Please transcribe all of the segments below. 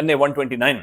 NA 129,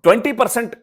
20%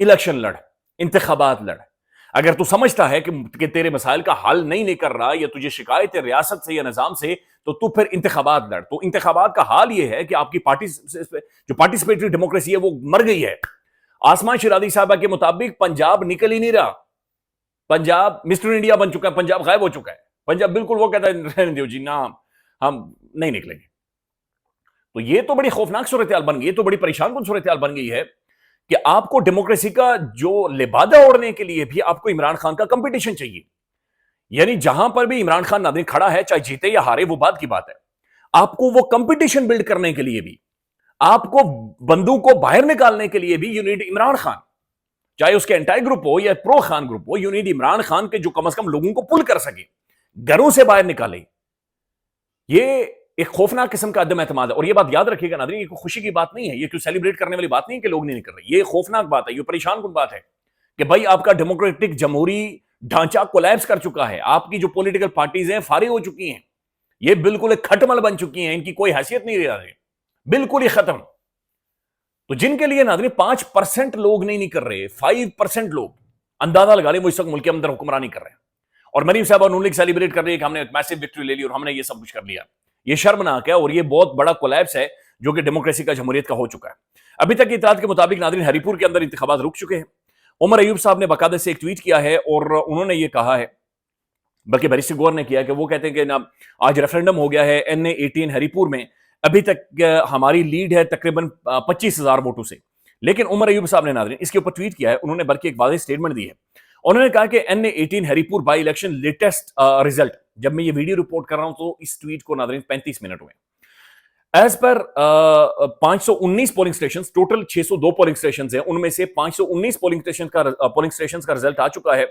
election لڑ، انتخابات لڑ. اگر تو سمجھتا ہے کہ تیرے مسائل کا حل نہیں کر رہا یا تجھے شکایت ہے ریاست سے یا نظام سے، تو پھر انتخابات لڑ. تو انتخابات کا حال یہ ہے کہ آپ کی پارٹی جو پارٹیسپیٹری ڈیموکریسی ہے وہ مر گئی ہے. آسمان شیرازی صاحبہ کے مطابق پنجاب نکل ہی نہیں رہا. پنجاب مسٹر انڈیا بن چکا ہے، پنجاب غائب ہو چکا ہے. پنجاب بالکل وہ کہتا ہے رہنے دیو جی، نہ ہم نہیں نکلیں گے. تو یہ تو بڑی خوفناک صورتحال بن گئی، یہ تو بڑی پریشان کن صورتحال بن گئی ہے کہ آپ کو ڈیموکریسی کا جو لبادہ اوڑھنے کے لیے بھی آپ کو عمران خان کا کمپٹیشن چاہیے. یعنی جہاں پر بھی عمران خان ناظرین کھڑا ہے، چاہے جیتے یا ہارے وہ بات کی بات ہے، آپ کو وہ کمپٹیشن بلڈ کرنے کے لیے بھی، آپ کو بندوق کو باہر نکالنے کے لیے بھی یو نیڈ عمران خان. چاہے اس کے انٹائی گروپ ہو یا پرو خان گروپ ہو، یو نیڈ عمران خان کے جو کم از کم لوگوں کو پل کر سکے، گھروں سے باہر نکالے. یہ ایک خوفناک قسم کا عدم اعتماد ہے. اور یہ بات یاد رکھیے گا ناظرین، یہ کوئی خوشی کی بات نہیں ہے، یہ کوئی سیلیبریٹ کرنے والی بات نہیں ہے کہ لوگ نہیں کر رہے. یہ خوفناک بات ہے، یہ پریشان کن بات ہے کہ بھائی آپ کا ڈیموکریٹک جمہوری ڈھانچہ کولیپس کر چکا ہے. آپ کی جو پولیٹیکل پارٹیز ہیں فارغ ہو چکی ہیں، یہ بالکل ایک کھٹمل بن چکی ہیں، ان کی کوئی حیثیت نہیں رہی ہے، بالکل ہی ختم. تو جن کے لیے ناظرین 5% لوگ نہیں کر رہے، 5% لوگ اندازہ لگا لیں وہ اس وقت ملک کے اندر حکمرانی کر رہے ہیں. اور مریم صاحب اور نون لیگ سیلیبریٹ کر رہی ہے کہ ہم نے ایک میسو وکٹری لے لی اور ہم نے یہ سب کچھ کر لیا. یہ شرمناک ہے اور یہ بہت بڑا کولیپس ہے جو کہ ڈیموکریسی کا، جمہوریت کا ہو چکا ہے. ابھی تک کی اطلاعات کے مطابق ناظرین ہری پور کے اندر انتخابات رک چکے ہیں. عمر ایوب صاحب نے باقاعدہ سے ایک ٹویٹ کیا ہے اور انہوں نے یہ کہا ہے، بلکہ بیرسٹر گور نے کیا، کہ وہ کہتے ہیں کہ نا آج ریفرنڈم ہو گیا ہے NA18 ہری پور میں، ابھی تک ہماری لیڈ ہے تقریباً 25,000 ووٹوں سے. لیکن عمر ایوب صاحب نے ناظرین اس کے اوپر ٹویٹ کیا ہے، انہوں نے بلکہ ایک واضح سٹیٹمنٹ دی ہے. انہوں نے کہا کہ NA18 ہری پور بائی الیکشن لیٹسٹ رزلٹ، جب میں یہ ویڈیو رپورٹ کر رہا ہوں تو اس ٹویٹ کو ناظرین 35 منٹ ہوئے. As per 519 polling stations, total 602 polling stations ہیں، ان میں سے 519 پولنگ سٹیشنز کا رزلٹ آ چکا ہے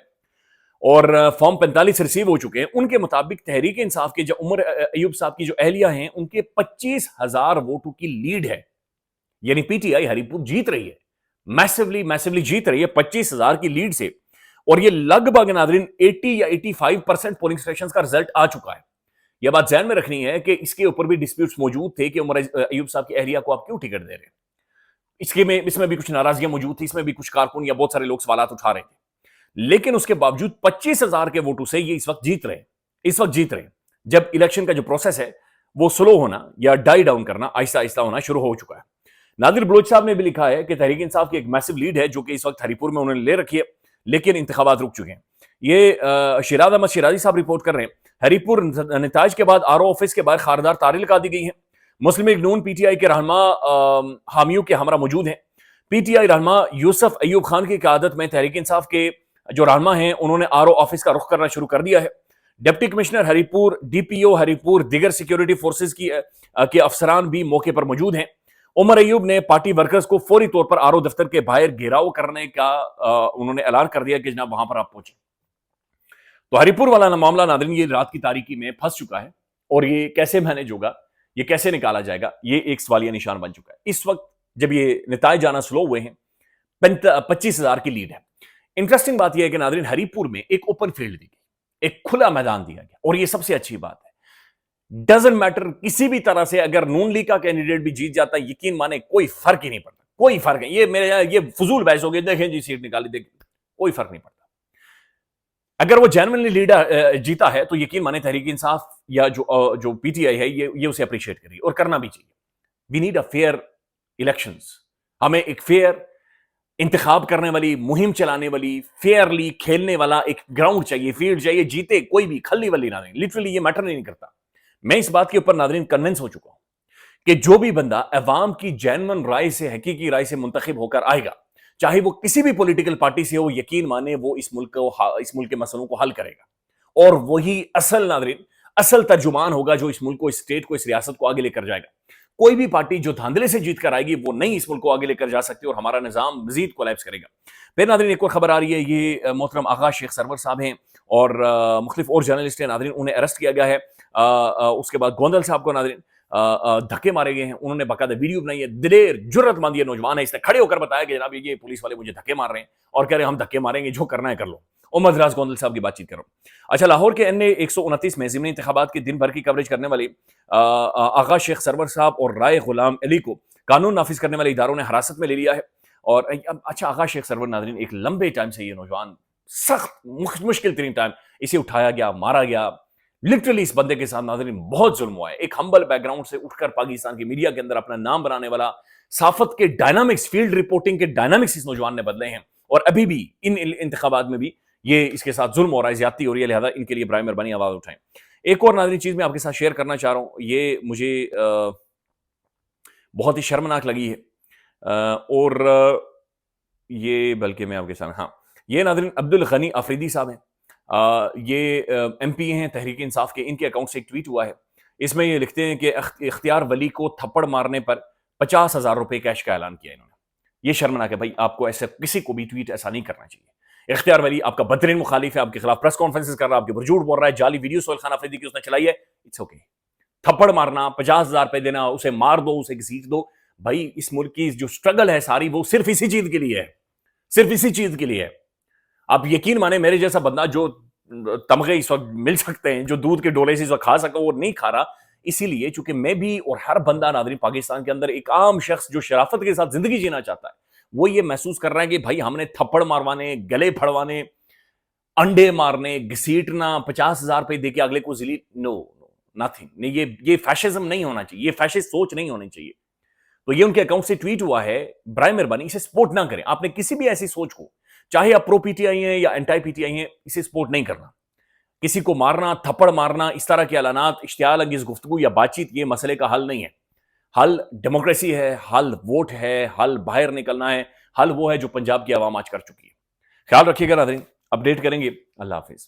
اور فارم 45 ریسیو ہو چکے ہیں. ان کے مطابق تحریک انصاف کے جو عمر ایوب صاحب کی جو اہلیہ ہیں، ان کے 25,000 ووٹوں کی لیڈ ہے. یعنی پی ٹی آئی ہری پور جیت رہی ہے، میسیولی جیت رہی ہے 25,000 کی لیڈ سے. اور یہ لگ بھگ ناظرین 80 یا 85% پولنگ سٹیشنز کا رزلٹ آ چکا ہے. یہ بات ذہن میں رکھنی ہے کہ اس کے اوپر بھی ڈسپیوٹس موجود تھے کہ عمر ایوب صاحب کی اہلیہ کو آپ کیوں ٹکٹ دے رہے ہیں. اس میں بھی کچھ ناراضیاں موجود تھیں، اس میں بھی کچھ کارکن یا بہت سارے لوگ سوالات اٹھا رہے تھے. لیکن اس کے باوجود 25,000 کے ووٹوں سے یہ اس وقت جیت رہے ہیں. جب الیکشن کا جو پروسیس ہے وہ سلو ہونا یا ڈائی ڈاؤن کرنا، آہستہ آہستہ ہونا شروع ہو چکا ہے. نادر بلوچ صاحب نے بھی لکھا ہے کہ تحریک انصاف کی ایک میسو لیڈ ہے جو کہ اس وقت ہری پور میں انہوں نے لے رکھی ہے، لیکن انتخابات رک چکے ہیں. یہ شیراز احمد شیرازی صاحب رپورٹ کر رہے ہیں. ہری پور نتائج کے بعد RO آفس کے باہر خاردار تاریں لگا دی گئی ہیں. مسلم لیگ نون PTI کے رہنما حامیوں کے ہمراہ موجود ہیں. PTI رہنما یوسف ایوب خان کی قیادت میں تحریک انصاف کے جو رہنما ہیں انہوں نے RO آفس کا رخ کرنا شروع کر دیا ہے. ڈپٹی کمشنر ہری پور، DPO ہری پور، دیگر سیکیورٹی فورسز کے افسران بھی موقع پر موجود ہیں. عمر ایوب نے پارٹی ورکرز کو فوری طور پر RO دفتر کے باہر گھیراؤ کرنے کا انہوں نے اعلان کر دیا کہ جناب وہاں پر آپ پہنچیں. تو ہری پور والا معاملہ ناظرین یہ رات کی تاریکی میں پھنس چکا ہے اور یہ کیسے مینیج ہوگا، یہ کیسے نکالا جائے گا، یہ ایک سوالیہ نشان بن چکا ہے. اس وقت جب یہ نتائج آنا سلو ہوئے ہیں، 25,000 کی لیڈ ہے. انٹرسٹنگ بات یہ ہے کہ ناظرین ہری پور میں ایک اوپن فیلڈ دی گئی، ایک کھلا میدان دیا گیا اور یہ سب سے اچھی بات ہے. ڈزنٹ میٹر کسی بھی طرح سے اگر نون لیگ کا کینڈیڈیٹ بھی جیت جاتا ہے، یقین مانے کوئی فرق ہی نہیں پڑتا، کوئی فرق نہیں. یہ فضول بحث ہو گئی، دیکھیں جی سیٹ نکالی، دیکھیں کوئی فرق نہیں پڑتا. اگر وہ جینوئنلی لیڈر جیتا ہے تو یقین مانے تحریک انصاف یا جو PTI ہے یہ اسے اپریشیٹ کری اور کرنا بھی چاہیے. We need a fair elections. ہمیں ایک فیئر انتخاب کرنے والی، مہم چلانے والی، فیئرلی کھیلنے والا ایک گراؤنڈ چاہیے، فیلڈ چاہیے. جیتے کوئی بھی، کھلی والی ناظرین، لٹرلی یہ میٹر نہیں کرتا. میں اس بات کے اوپر ناظرین کنونس ہو چکا ہوں کہ جو بھی بندہ عوام کی جینوئن رائے سے، حقیقی رائے سے منتخب ہو کر آئے گا، چاہے وہ کسی بھی پولیٹیکل پارٹی سے ہو، یقین مانے وہ اس ملک کے مسئلوں کو حل کرے گا اور وہی اصل ناظرین اصل ترجمان ہوگا جو اس ملک کو، اس اسٹیٹ کو، اس ریاست کو آگے لے کر جائے گا. کوئی بھی پارٹی جو دھاندلے سے جیت کر آئے گی وہ نہیں اس ملک کو آگے لے کر جا سکتی اور ہمارا نظام مزید کولیپس کرے گا. پھر ناظرین ایک اور خبر آ رہی ہے، یہ محترم آغا شیخ سرور صاحب ہیں اور مختلف اور جرنلسٹ ہیں ناظرین، انہیں اریسٹ کیا گیا ہے. اس کے بعد گوندل صاحب کو ناظرین دھکے مارے گئے ہیں. انہوں نے باقاعدہ ویڈیو بنائی ہے. دلیر جرت مند یہ نوجوان ہے، اس نے کھڑے ہو کر بتایا کہ جناب یہ پولیس والے مجھے دھکے مار رہے ہیں اور کہہ رہے ہیں ہم دھکے ماریں گے، جو کرنا ہے کر لو. عمر دراز گوندل صاحب کی بات چیت کرو. اچھا، لاہور کے NA129 میں ضمنی انتخابات کے دن بھر کی کوریج کرنے والے آغا شیخ سرور صاحب اور رائے غلام علی کو قانون نافذ کرنے والے اداروں نے حراست میں لے لیا ہے. اور اچھا آغا شیخ سرور ناظرین، ایک لمبے ٹائم سے یہ نوجوان سخت مشکل ترین ٹائم، اسے اٹھایا گیا، مارا گیا، لٹرلی اس بندے کے ساتھ ناظرین بہت ظلم ہوا ہے. ایک ہمبل بیک گراؤنڈ سے اٹھ کر پاکستان کی میڈیا کے اندر اپنا نام بنانے والا، صحافت کے ڈائنامکس، فیلڈ رپورٹنگ کے ڈائنامکس اس نوجوان نے بدلے ہیں، اور ابھی بھی ان انتخابات میں بھی یہ اس کے ساتھ ظلم ہو رہا ہے، زیادتی ہو رہی ہے، لہذا ان کے لیے برائے مہربانی آواز اٹھائیں. ایک اور ناظرین چیز میں آپ کے ساتھ شیئر کرنا چاہ رہا ہوں، یہ مجھے بہت ہی شرمناک لگی ہے، اور یہ بلکہ میں آپ کے سامنے، ہاں یہ ناظرین عبد الغنی آفریدی صاحب ہیں، یہ ایم پی ہیں تحریک انصاف کے. ان کے اکاؤنٹ سے ایک ٹویٹ ہوا ہے، اس میں یہ لکھتے ہیں کہ اختیار ولی کو تھپڑ مارنے پر 50,000 روپے کیش کا اعلان کیا انہوں نے. یہ شرمناک ہے بھائی، آپ کو ایسے کسی کو بھی ٹویٹ ایسا نہیں کرنا چاہیے. اختیار ولی آپ کا بدترین مخالف ہے، آپ کے خلاف پریس کانفرنسز کر رہا ہے، آپ کے اوپر جھوٹ بول رہا ہے، جعلی ویڈیو سہیل خان آفریدی کی اس نے چلائی ہے. It's okay. تھپڑ مارنا، 50,000 روپے دینا، اسے مار دو، اسے گھسیٹ دو. بھائی اس ملک کی جو سٹرگل ہے ساری، وہ صرف اسی چیز کے لیے ہے، صرف اسی چیز کے لیے ہے. آپ یقین مانیں میرے جیسا بندہ جو تمغے اس وقت مل سکتے ہیں، جو دودھ کے ڈولے سے اس وقت کھا سکتا وہ نہیں کھا رہا، اسی لیے چونکہ میں بھی اور ہر بندہ ناظرین پاکستان کے اندر، ایک عام شخص جو شرافت کے ساتھ زندگی جینا چاہتا ہے، وہ یہ محسوس کر رہا ہے کہ بھائی ہم نے تھپڑ ماروانے، گلے پھڑوانے، انڈے مارنے، گھسیٹنا، 50,000 روپے دے کے اگلے کو ذلیل، نو نتھنگ نہیں. یہ فیشزم نہیں ہونا چاہیے، یہ فیشسٹ سوچ نہیں ہونی چاہیے. تو یہ ان کے اکاؤنٹ سے ٹویٹ ہوا ہے، برائے مہربانی اسے سپورٹ نہ کریں. آپ نے کسی بھی ایسی سوچ کو، چاہے آپ پرو پی ٹی آئی ہیں یا اینٹائی پی ٹی آئی ہیں، اسے سپورٹ نہیں کرنا. کسی کو مارنا، تھپڑ مارنا، اس طرح کے اعلانات، اشتعال انگیز گفتگو یا بات چیت، یہ مسئلے کا حل نہیں ہے. حل ڈیموکریسی ہے، حل ووٹ ہے، حل باہر نکلنا ہے، حل وہ ہے جو پنجاب کی عوام آج کر چکی ہے. خیال رکھیے گا ناظرین، اپڈیٹ کریں گے. اللہ حافظ.